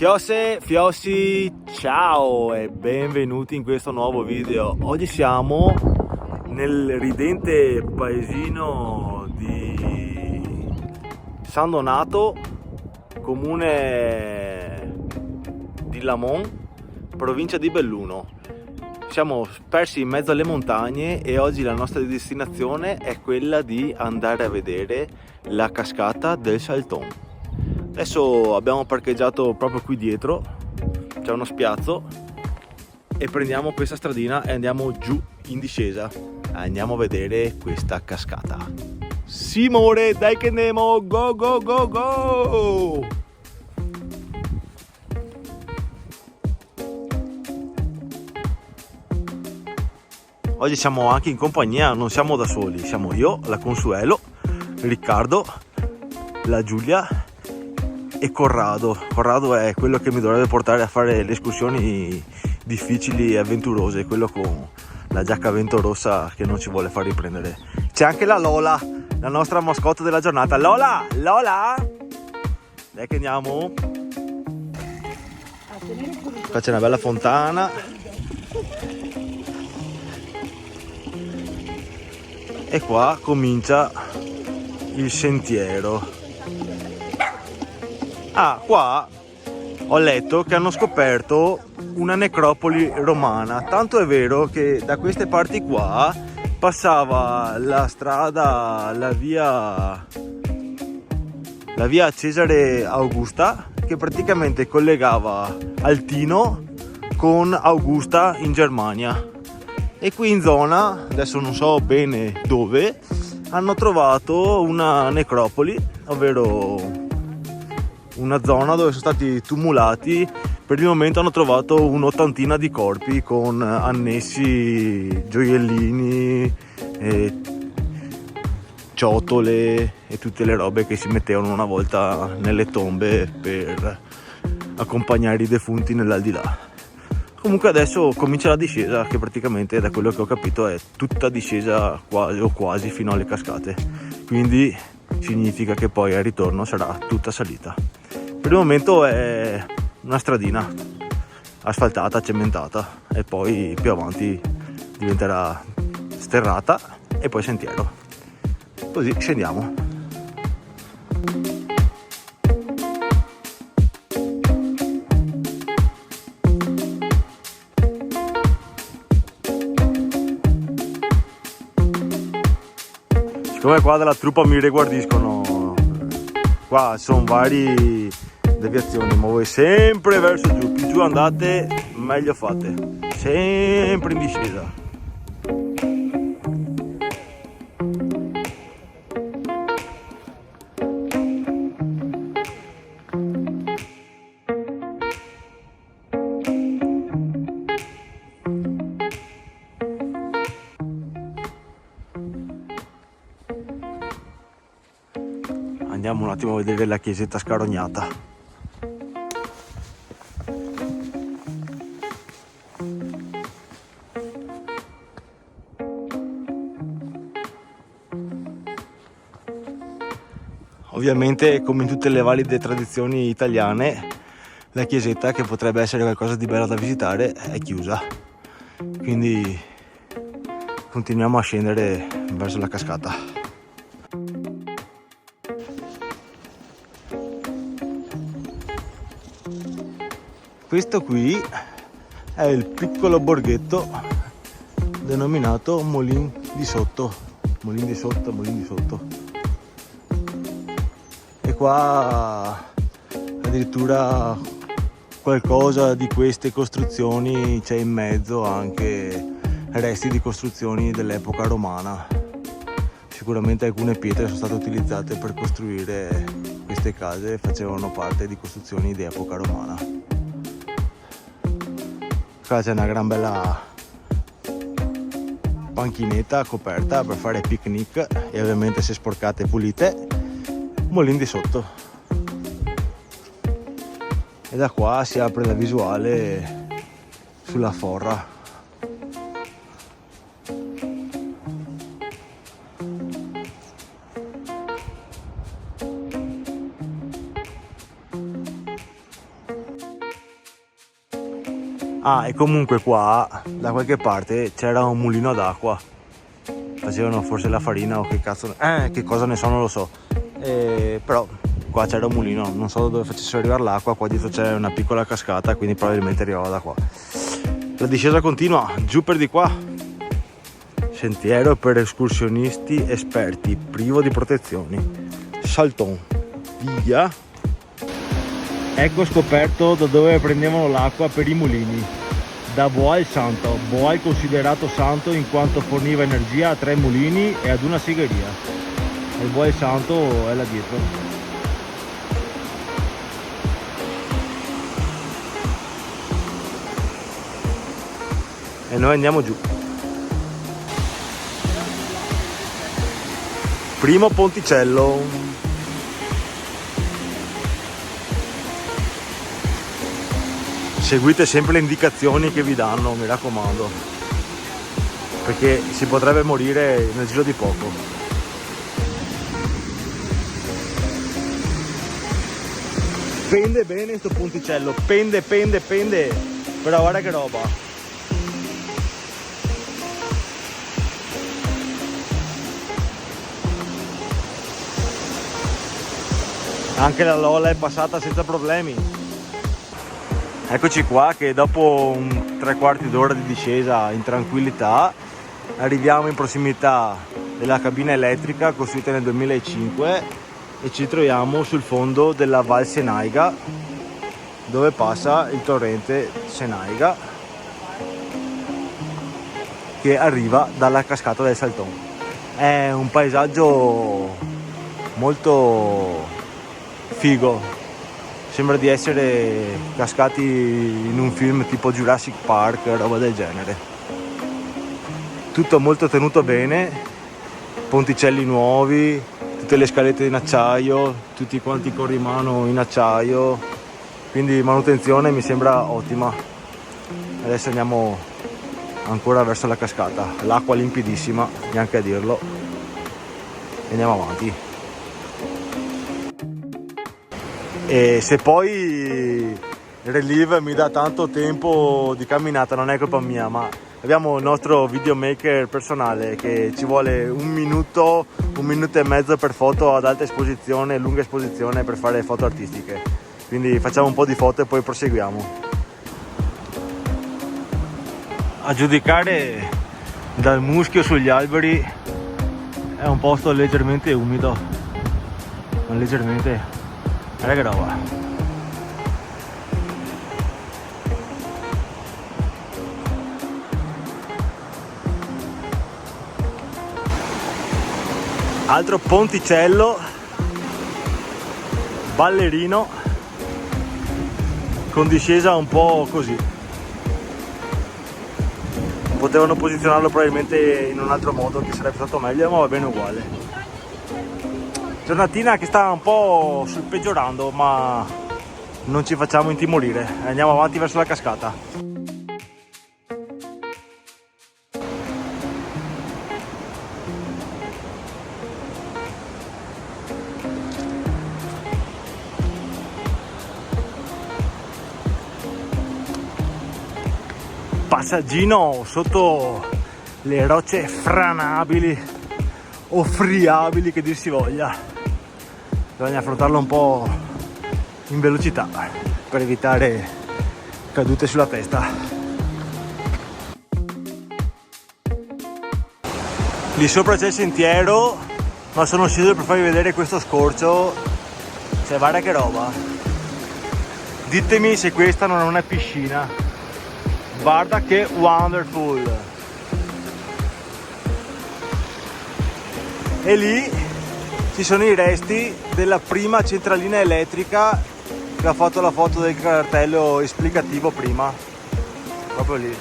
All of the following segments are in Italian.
Fiose, Fiossi, ciao e benvenuti in questo nuovo video. Oggi siamo nel ridente paesino di San Donato, comune di Lamon, provincia di Belluno. Siamo persi in mezzo alle montagne e oggi la nostra destinazione è quella di andare a vedere la cascata del Salton. Adesso abbiamo parcheggiato proprio qui dietro, c'è uno spiazzo e prendiamo questa stradina e andiamo giù in discesa. Andiamo a vedere questa cascata. Simone, dai che andiamo, go go go go! Oggi siamo anche in compagnia, non siamo da soli, siamo io, la Consuelo, Riccardo, la Giulia e Corrado. Corrado è quello che mi dovrebbe portare a fare le escursioni difficili e avventurose, quello con la giacca a vento rossa che non ci vuole far riprendere. C'è anche la Lola, la nostra mascotte della giornata. Lola, Lola, dai che andiamo. Qua c'è una bella fontana. E qua comincia il sentiero. Qua ho letto che hanno scoperto una necropoli romana, tanto è vero che da queste parti qua passava la strada, la via Cesare Augusta, che praticamente collegava Altino con Augusta in Germania. E qui in zona, adesso non so bene dove, hanno trovato una necropoli, ovvero una zona dove sono stati tumulati. Per il momento hanno trovato un'ottantina di corpi con annessi gioiellini, ciotole e tutte le robe che si mettevano una volta nelle tombe per accompagnare i defunti nell'aldilà. Comunque adesso comincia la discesa, che praticamente da quello che ho capito è tutta discesa quasi o quasi fino alle cascate, quindi significa che poi al ritorno sarà tutta salita. Per il momento è una stradina asfaltata, cementata, e poi più avanti diventerà sterrata e poi sentiero. Così scendiamo. Siccome qua dalla truppa mi riguardiscono, qua sono vari deviazioni, ma voi sempre verso giù, più giù andate meglio fate, sempre in discesa. Andiamo un attimo a vedere la chiesetta scarognata. Ovviamente, come in tutte le valide tradizioni italiane, la chiesetta, che potrebbe essere qualcosa di bello da visitare, è chiusa. Quindi continuiamo a scendere verso la cascata. Questo qui è il piccolo borghetto denominato Molin di Sotto. Molin di Sotto, Molin di Sotto. E qua addirittura qualcosa di queste costruzioni c'è in mezzo, anche resti di costruzioni dell'epoca romana. Sicuramente alcune pietre sono state utilizzate per costruire queste case, facevano parte di costruzioni di epoca romana. Qua c'è una gran bella panchinetta coperta per fare picnic e ovviamente, se sporcate pulite, Molin di Sotto. E da qua si apre la visuale sulla Forra. Ah, e comunque qua da qualche parte c'era un mulino d'acqua, facevano forse la farina o che cazzo, che cosa ne so, non lo so, però qua c'era un mulino, non so dove facessero arrivare l'acqua. Qua dietro c'è una piccola cascata, quindi probabilmente arrivava da qua. La discesa continua, giù per di qua. Sentiero per escursionisti esperti, privo di protezioni. Salton, via. Ecco scoperto da dove prendevano l'acqua per i mulini. Da Boal Santo. Boal considerato santo in quanto forniva energia a 3 mulini e ad una segheria. Il Boal Santo è là dietro. E noi andiamo giù. Primo ponticello. Seguite sempre le indicazioni che vi danno, mi raccomando, perché si potrebbe morire nel giro di poco. Pende bene sto ponticello, pende, però guarda che roba. Anche la Lola è passata senza problemi. Eccoci qua che dopo un 3/4 d'ora di discesa in tranquillità arriviamo in prossimità della cabina elettrica costruita nel 2005 e ci troviamo sul fondo della Val Senaiga, dove passa il torrente Senaiga che arriva dalla cascata del Salton. È un paesaggio molto figo. Sembra di essere cascati in un film tipo Jurassic Park, roba del genere. Tutto molto tenuto bene, ponticelli nuovi, tutte le scalette in acciaio, tutti quanti i corrimano in acciaio, quindi manutenzione mi sembra ottima. Adesso andiamo ancora verso la cascata, l'acqua limpidissima, neanche a dirlo, e andiamo avanti. E se poi Relive mi dà tanto tempo di camminata non è colpa mia, ma abbiamo il nostro videomaker personale che ci vuole 1 minuto, 1 minuto e mezzo per foto ad alta esposizione, lunga esposizione, per fare foto artistiche. Quindi facciamo un po' di foto e poi proseguiamo. A giudicare dal muschio sugli alberi è un posto leggermente umido, ma leggermente. Guarda che roba. Altro ponticello, ballerino, con discesa un po' così. Potevano posizionarlo probabilmente in un altro modo che sarebbe stato meglio, ma va bene uguale. Giornatina che sta un po' peggiorando, ma non ci facciamo intimorire, andiamo avanti verso la cascata. Passaggino sotto le rocce franabili o friabili, che dir si voglia. Bisogna affrontarlo un po' in velocità per evitare cadute sulla testa. Lì sopra c'è il sentiero, ma sono sceso per farvi vedere questo scorcio. Cioè, guarda che roba. Ditemi se questa non è una piscina. Guarda che wonderful. E lì ci sono i resti della prima centralina elettrica che ha fatto la foto del cartello esplicativo prima, proprio lì.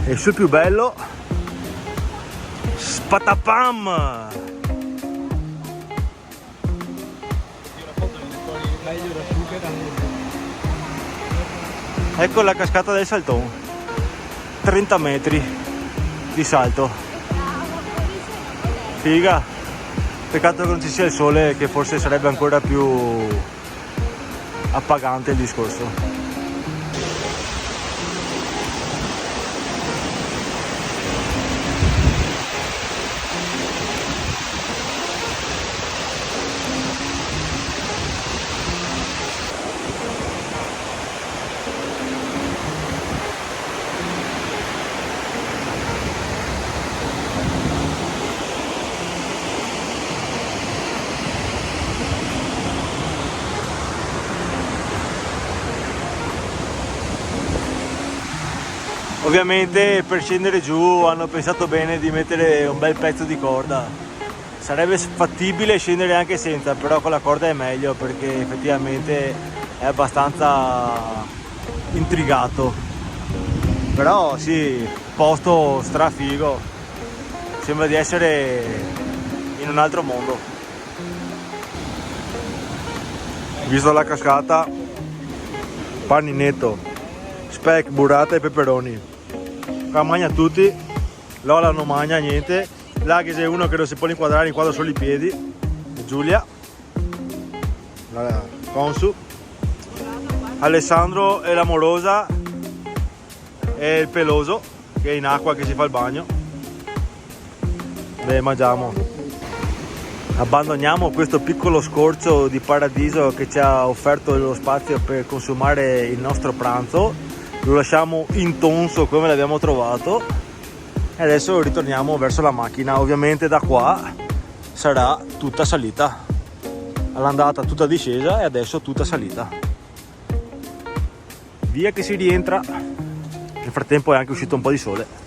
E sul più bello, spatapam! Ecco la cascata del Salton, 30 metri di salto. Figa, Peccato che non ci sia il sole, che forse sarebbe ancora più appagante il discorso. Ovviamente per scendere giù hanno pensato bene di mettere un bel pezzo di corda. Sarebbe fattibile scendere anche senza, però con la corda è meglio perché effettivamente è abbastanza intrigato. Però sì, posto strafigo, sembra di essere in un altro mondo. Visto la cascata, paninetto, speck, burrata e peperoni. Qua mangia tutti, Lola non mangia niente, là che c'è uno che non si può inquadrare, inquadra solo i piedi, Giulia, la Consu, Alessandro è l'amorosa e il peloso che è in acqua che si fa il bagno. Beh, mangiamo. Abbandoniamo questo piccolo scorcio di paradiso che ci ha offerto lo spazio per consumare il nostro pranzo. Lo lasciamo intonso come l'abbiamo trovato e adesso ritorniamo verso la macchina. Ovviamente da qua sarà tutta salita, all'andata tutta discesa e adesso tutta salita. Via che si rientra. Nel frattempo è anche uscito un po' di sole.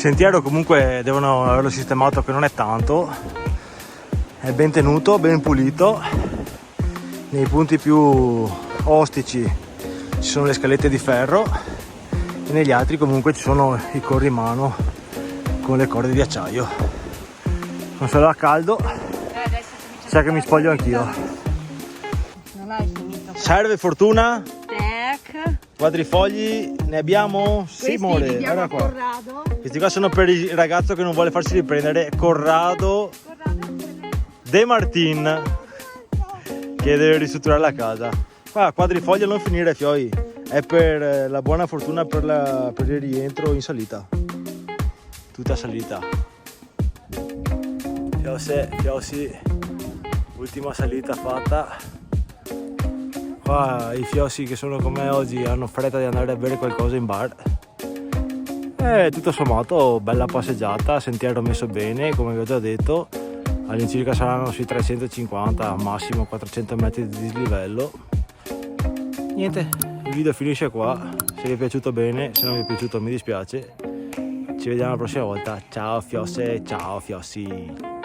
Sentiero comunque devono averlo sistemato, che non è tanto, è ben tenuto, ben pulito. Nei punti più ostici ci sono le scalette di ferro e negli altri comunque ci sono i corrimano con le corde di acciaio. Non sarà a caldo, sa che mi spoglio anch'io. Non hai finito. Serve fortuna? Tac. Quadrifogli ne abbiamo? Sì, amore, guarda qua. Corrado. Questi qua sono per il ragazzo che non vuole farsi riprendere, Corrado De Martin, che deve ristrutturare la casa. Qua quadrifoglio non finire, fioi, è per la buona fortuna per il rientro in salita, tutta salita. Fiossi, ultima salita fatta. Qua i fiossi che sono come oggi hanno fretta di andare a bere qualcosa in bar. E tutto sommato bella passeggiata, sentiero messo bene, come vi ho già detto, all'incirca saranno sui 350, massimo 400 metri di dislivello. Niente, il video finisce qua, se vi è piaciuto bene, se non vi è piaciuto mi dispiace. Ci vediamo la prossima volta, ciao Fiosse, ciao Fiossi.